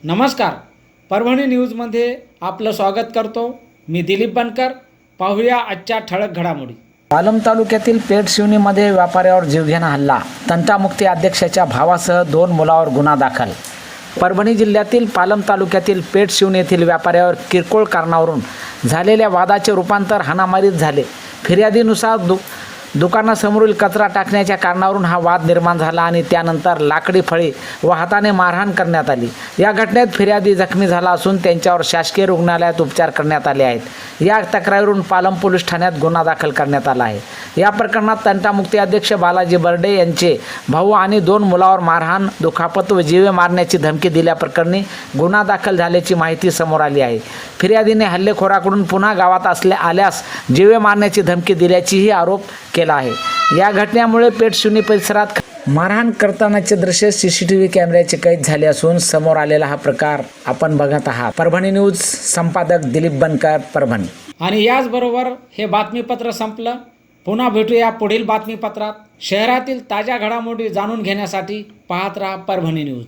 नमस्कार, परभणी न्यूजमध्ये आपलं स्वागत करतो. मी दिलीप बनकर. पाहूया आजच्या ठळक घडामोडी. पालम तालुक्यातील पेठ शिवणीमध्ये व्यापाऱ्यावर जीवघेणा हल्ला. तंटामुक्ती अध्यक्षाच्या भावासह 2 मुलावर गुन्हा दाखल. परभणी जिल्ह्यातील पालम तालुक्यातील पेठ शिवणी येथील व्यापाऱ्यावर किरकोळ कारणावरून झालेल्या वादाचे रूपांतर हाणामारीत झाले. फिर्यादीनुसार दुकानासमोरील कचरा टाकण्याच्या कारणावरून हा वाद निर्माण झाला आणि त्यानंतर लाकडी फळी व हाताने मारहाण करण्यात आली. या घटनेत फिर्यादी जखमी झाला असून त्यांच्यावर शासकीय रुग्णालयात उपचार करण्यात आले आहेत. या तक्रारीवरून पालम पोलीस ठाण्यात गुन्हा दाखल करण्यात आला आहे. या प्रकरणात तंटामुक्ती अध्यक्ष बालाजी बर्डे यांचे भाऊ आणि 2 मुलावर मारहाण, दुखापत व जीवे मारण्याची धमकी दिल्याप्रकरणी गुन्हा दाखल झाल्याची माहिती समोर आली आहे. फिर्यादीने हल्लेखोराकडून पुन्हा गावात आल्यास जीवे मारण्याची धमकी दिल्याचीही आरोप केला आहे. या घटनेमुळे पेठ शिवणी परिसरात मारहाण करतानाचे दृश्य सीसीटीव्ही कॅमेऱ्याचे कैद झाले असून समोर आलेला हा प्रकार आपण बघत आहात. परभणी न्यूज संपादक दिलीप बनकर, परभणी. आणि याचबरोबर हे बातमीपत्र संपलं. पुन्हा भेटूया पुढील बातमीपत्रात. शहरातील ताज्या घडामोडी जाणून घेण्यासाठी पाहत राहा परभणी न्यूज.